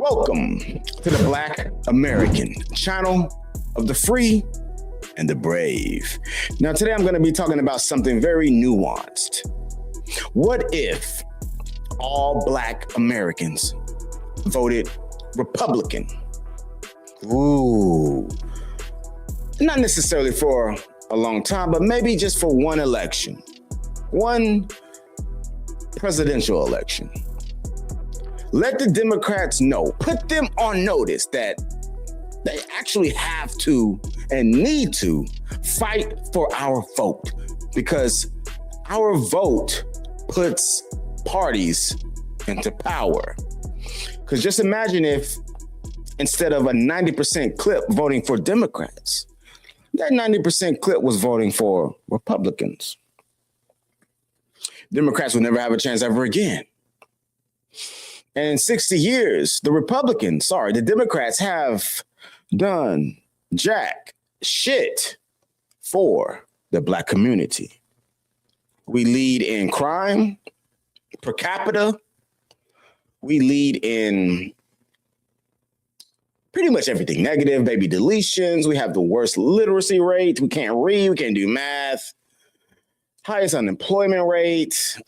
Welcome to the Black American channel of the free and the brave. Now, today I'm going to be talking about something very nuanced. What if all Black Americans voted Republican? Ooh, not necessarily for a long time, but maybe just for one election, one presidential election. Let the Democrats know, put them on notice that they actually have to and need to fight for our vote, because our vote puts parties into power. Because just imagine if instead of a 90% clip voting for Democrats, that 90% clip was voting for Republicans. Democrats would never have a chance ever again. And in 60 years, the Democrats have done jack shit for the Black community. We lead in crime per capita. We lead in pretty much everything negative, baby deletions. We have the worst literacy rate. We can't read, we can't do math. Highest unemployment rate.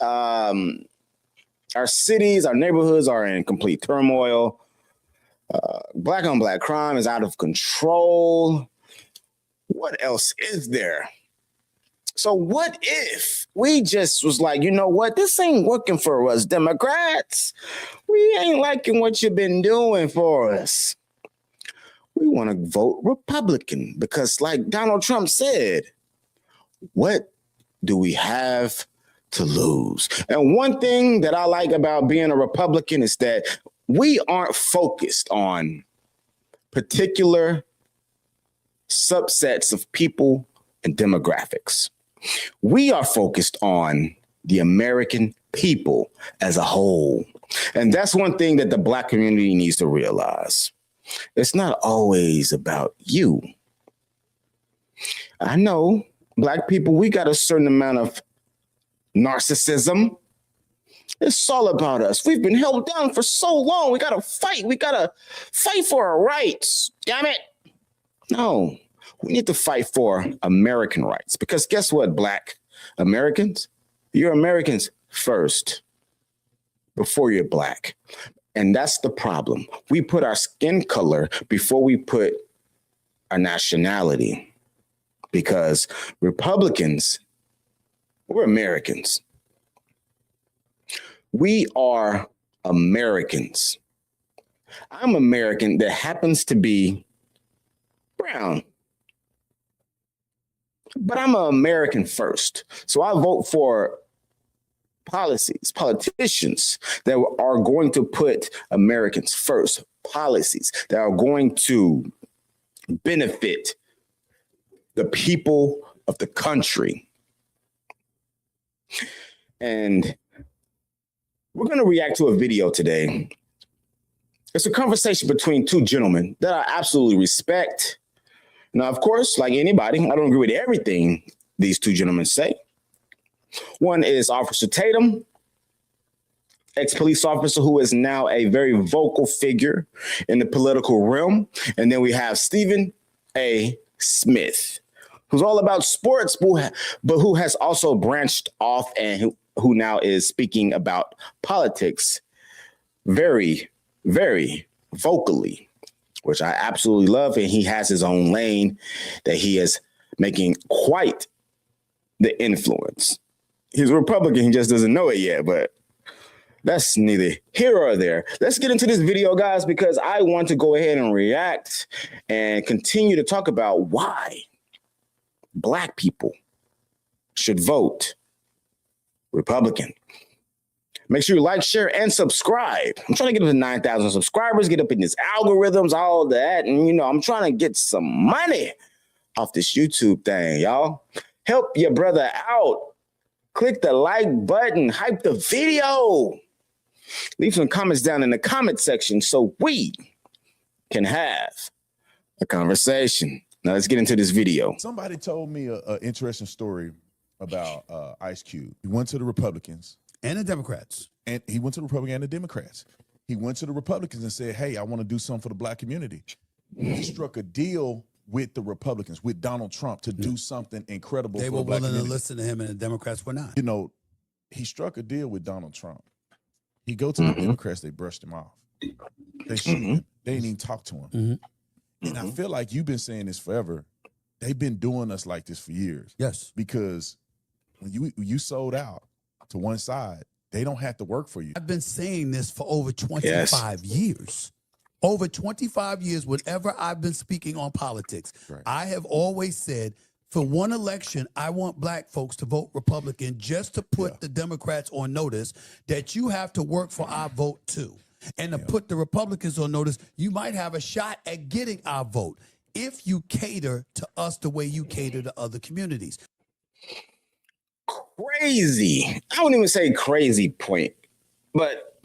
Our cities, our neighborhoods are in complete turmoil. Black on Black crime is out of control. What else is there? So what if we just was like, you know what? This ain't working for us, Democrats. We ain't liking what you've been doing for us. We want to vote Republican because, like Donald Trump said, what do we have to lose? And one thing that I like about being a Republican is that we aren't focused on particular subsets of people and demographics. We are focused on the American people as a whole. And that's one thing that the Black community needs to realize. It's not always about you. I know Black people, we got a certain amount of narcissism. It's all about us. We've been held down for so long. We got to fight. We got to fight for our rights. Damn it. No, we need to fight for American rights, because guess what, Black Americans? You're Americans first before you're Black. And that's the problem. We put our skin color before we put our nationality, because Republicans, we're Americans. We are Americans. I'm American that happens to be brown, but I'm an American first. So I vote for politicians that are going to put Americans first, policies that are going to benefit the people of the country. And we're going to react to a video today. It's a conversation between two gentlemen that I absolutely respect. Now, of course, like anybody, I don't agree with everything these two gentlemen say. One is Officer Tatum, ex-police officer who is now a very vocal figure in the political realm. And then we have Stephen A. Smith, who's all about sports, but who has also branched off and who now is speaking about politics very, very vocally, which I absolutely love. And he has his own lane that he is making quite the influence. He's a Republican, he just doesn't know it yet, but that's neither here or there. Let's get into this video, guys, because I want to go ahead and react and continue to talk about why Black people should vote Republican. Make sure you like, share, and subscribe. I'm trying to get up to 9,000 subscribers, get up in these algorithms, all that. And, you know, I'm trying to get some money off this YouTube thing, y'all. Help your brother out. Click the like button, hype the video. Leave some comments down in the comment section so we can have a conversation. Now let's get into this video. Somebody told me an interesting story about Ice Cube. He went to the Republicans and the Democrats. And he went to the Republican and the Democrats. he went to the Republicans and said, hey, I want to do something for the black community. He struck a deal with the Republicans, with Donald Trump, to do something incredible They for were the black willing to community. listen to him, and the Democrats were not. You know, he struck a deal with Donald Trump. He go to the Democrats, they brushed him off. They shoot him. They didn't even talk to him. And I feel like you've been saying this forever. They've been doing us like this for years. Yes. Because when you sold out to one side, they don't have to work for you. I've been saying this for over 25 years. Over 25 years, whenever I've been speaking on politics, I have always said, for one election, I want black folks to vote Republican just to put the Democrats on notice that you have to work for our vote too. And to put the Republicans on notice, you might have a shot at getting our vote if you cater to us the way you cater to other communities. Crazy. I wouldn't even say crazy point, but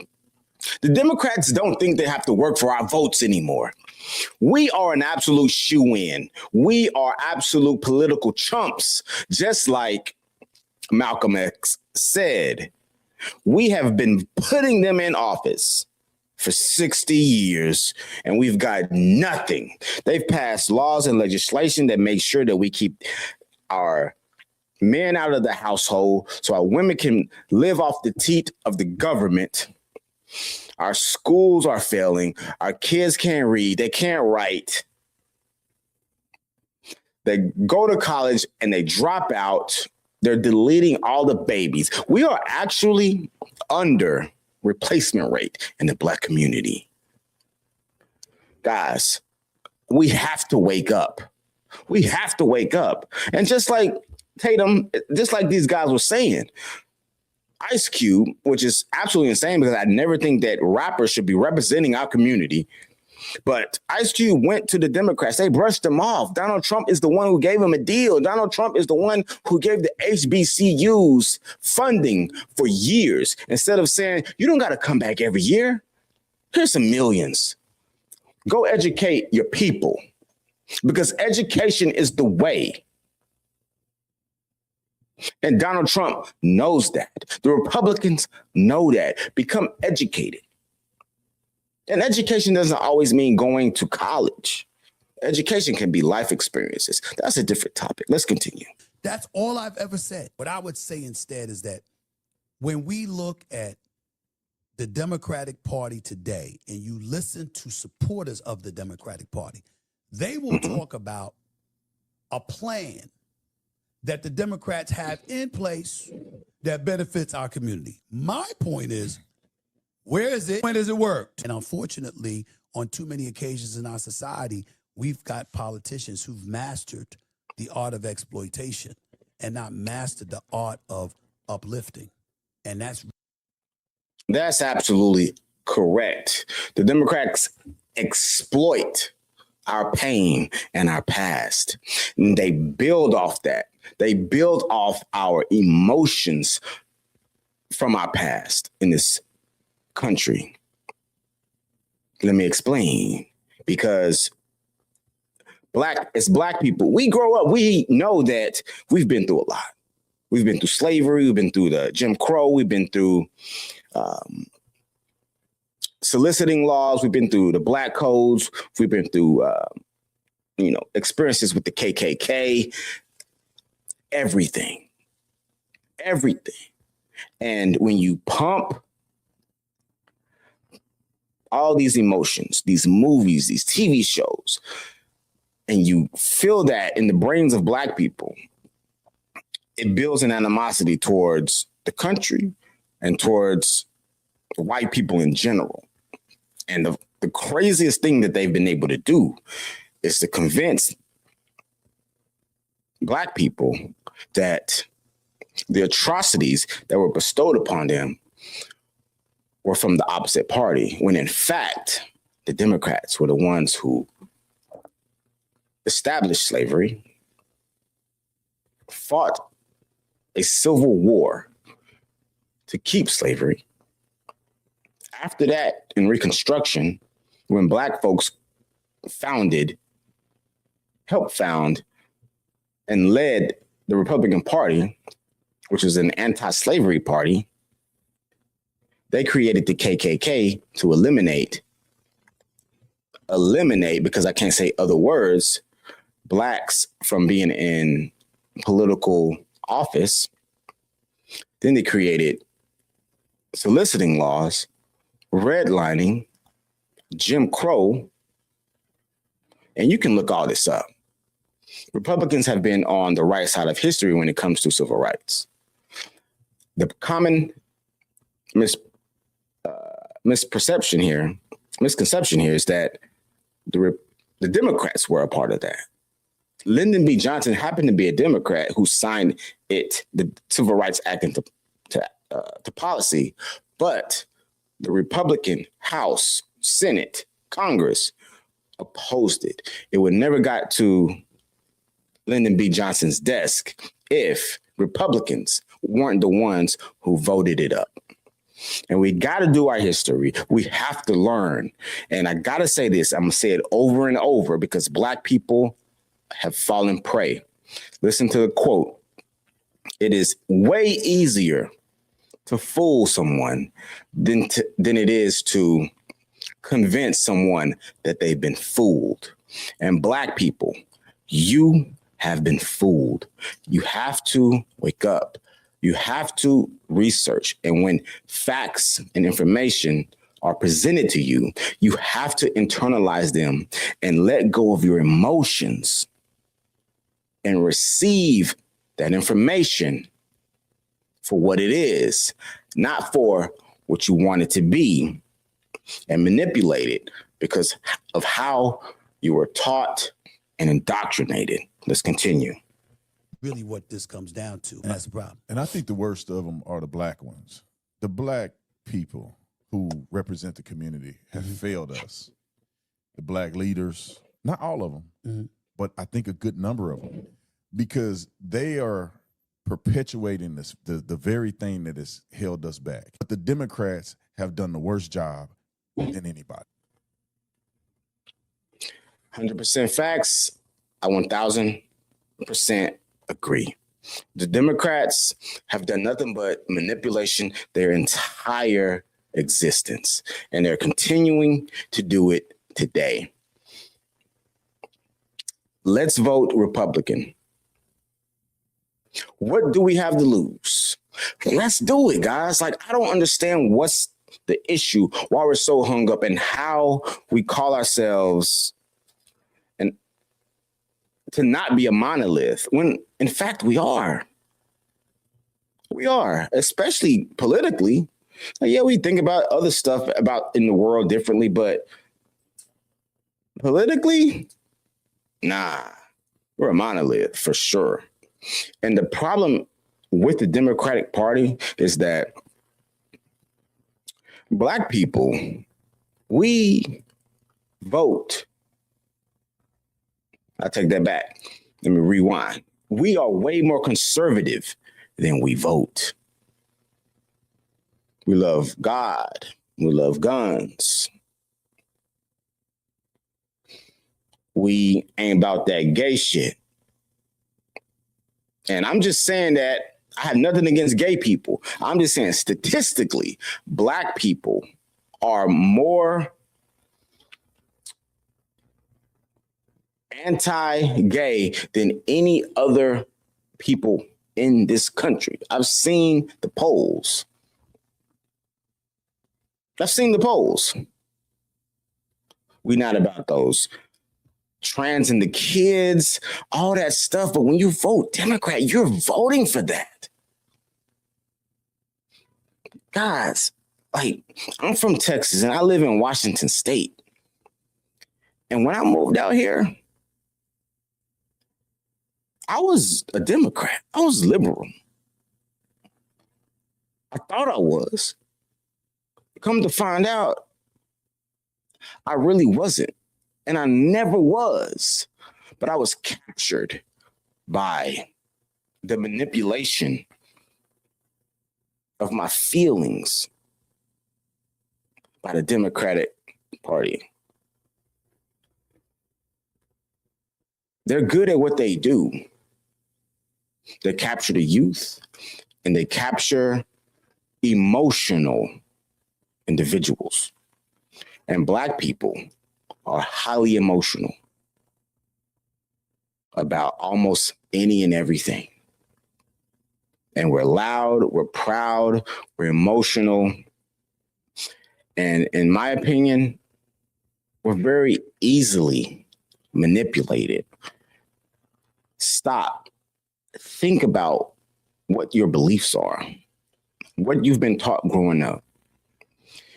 the Democrats don't think they have to work for our votes anymore. We are an absolute shoe-in. We are absolute political chumps, just like Malcolm X said. We have been putting them in office for 60 years, and we've got nothing. They've passed laws and legislation that make sure that we keep our men out of the household so our women can live off the teat of the government. Our schools are failing. Our kids can't read. They can't write. They go to college and they drop out. They're deleting all the babies. We are actually under replacement rate in the black community. Guys, we have to wake up. We have to wake up. And just like Tatum, just like these guys were saying, Ice Cube, which is absolutely insane because I never think that rappers should be representing our community. But Ice Cube went to the Democrats. They brushed him off. Donald Trump is the one who gave him a deal. Donald Trump is the one who gave the HBCUs funding for years. Instead of saying, you don't got to come back every year. Here's some millions. Go educate your people because education is the way. And Donald Trump knows that. The Republicans know that. Become educated. And education doesn't always mean going to college. Education can be life experiences. That's a different topic. Let's continue. That's all I've ever said. What I would say instead is that when we look at the Democratic Party today and you listen to supporters of the Democratic Party, they will talk about a plan that the Democrats have in place that benefits our community. My point is, where is it? When does it work? And unfortunately, on too many occasions in our society, we've got politicians who've mastered the art of exploitation and not mastered the art of uplifting. And that's absolutely correct. The Democrats exploit our pain and our past. And they build off that. They build off our emotions from our past in this country. Let me explain. Because as black people, we grow up, we know that we've been through a lot. We've been through slavery, we've been through the Jim Crow, we've been through soliciting laws, we've been through the black codes, we've been through experiences with the KKK, everything. And when you pump all these emotions, these movies, these TV shows, and you feel that in the brains of black people, it builds an animosity towards the country and towards white people in general. And the craziest thing that they've been able to do is to convince black people that the atrocities that were bestowed upon them were from the opposite party, when in fact, the Democrats were the ones who established slavery, fought a civil war to keep slavery. After that, in Reconstruction, when black folks helped found, and led the Republican Party, which was an anti-slavery party, They created the KKK to eliminate, because I can't say other words, blacks from being in political office. Then they created soliciting laws, redlining, Jim Crow, and you can look all this up. Republicans have been on the right side of history when it comes to civil rights. The common misconception here is that the Democrats were a part of that. Lyndon B. Johnson happened to be a Democrat who signed the Civil Rights Act into policy, but the Republican House, Senate, Congress opposed it. It would never got to Lyndon B. Johnson's desk if Republicans weren't the ones who voted it up. And we got to do our history. We have to learn. And I got to say this, I'm going to say it over and over because Black people have fallen prey. Listen to the quote. It is way easier to fool someone than it is to convince someone that they've been fooled. And Black people, you have been fooled. You have to wake up. You have to research. And when facts and information are presented to you, you have to internalize them and let go of your emotions and receive that information for what it is, not for what you want it to be, and manipulate it because of how you were taught and indoctrinated. Let's continue. Really what this comes down to. And that's the problem. And I think the worst of them are the Black ones. The Black people who represent the community have failed us. The Black leaders, not all of them, but I think a good number of them, because they are perpetuating this, the very thing that has held us back. But the Democrats have done the worst job than anybody. 100% facts. I 1000% agree. The Democrats have done nothing but manipulation their entire existence, and they're continuing to do it today. Let's vote Republican. What do we have to lose? Let's do it, guys. Like, I don't understand what's the issue, why we're so hung up, and how we call ourselves and to not be a monolith when in fact we are. We are, especially politically. Like, yeah, we think about other stuff about in the world differently, but politically, nah, we're a monolith for sure. And the problem with the Democratic Party is that Black people, we vote. I take that back. Let me rewind. We are way more conservative than we vote. We love God. We love guns. We ain't about that gay shit. And I'm just saying that I have nothing against gay people. I'm just saying statistically, Black people are more anti-gay than any other people in this country. I've seen the polls. We're not about those trans and the kids, all that stuff. But when you vote Democrat, you're voting for that. Guys, like, I'm from Texas and I live in Washington State. And when I moved out here, I was a Democrat. I was liberal. I thought I was. Come to find out, I really wasn't. And I never was. But I was captured by the manipulation of my feelings by the Democratic Party. They're good at what they do. They capture the youth and they capture emotional individuals. And Black people are highly emotional about almost any and everything. And we're loud, we're proud, we're emotional. And in my opinion, we're very easily manipulated. Stop. Think about what your beliefs are, what you've been taught growing up.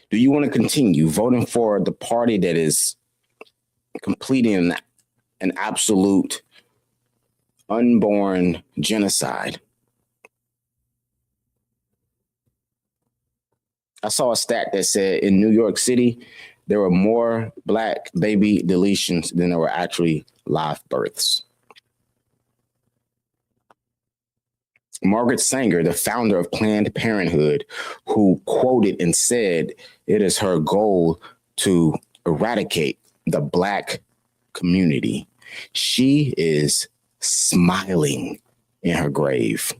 Do you want to continue voting for the party that is completing an absolute unborn genocide? I saw a stat that said in New York City, there were more Black baby deletions than there were actually live births. Margaret Sanger, the founder of Planned Parenthood, who quoted and said it is her goal to eradicate the Black community. She is smiling in her grave.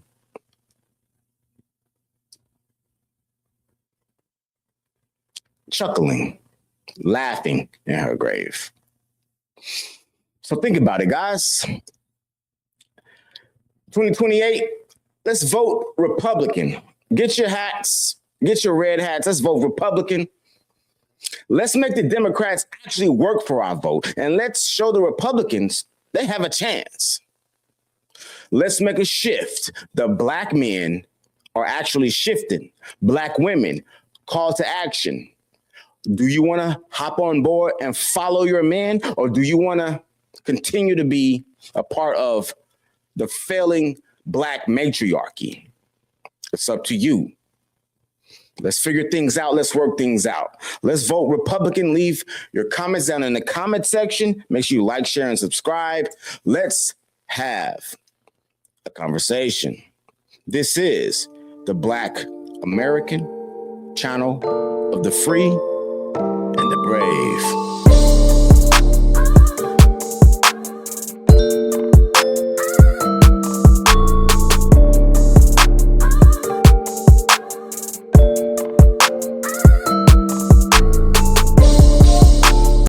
Chuckling, laughing in her grave. So think about it, guys. 2028, let's vote Republican. Get your hats, get your red hats. Let's vote Republican. Let's make the Democrats actually work for our vote. And let's show the Republicans they have a chance. Let's make a shift. The Black men are actually shifting. Black women, call to action. Do you want to hop on board and follow your men, or do you want to continue to be a part of the failing Black matriarchy? It's up to you. Let's figure things out. Let's work things out. Let's vote Republican. Leave your comments down in the comment section. Make sure you like, share, and subscribe. Let's have a conversation. This is the Black American channel of the free and the brave.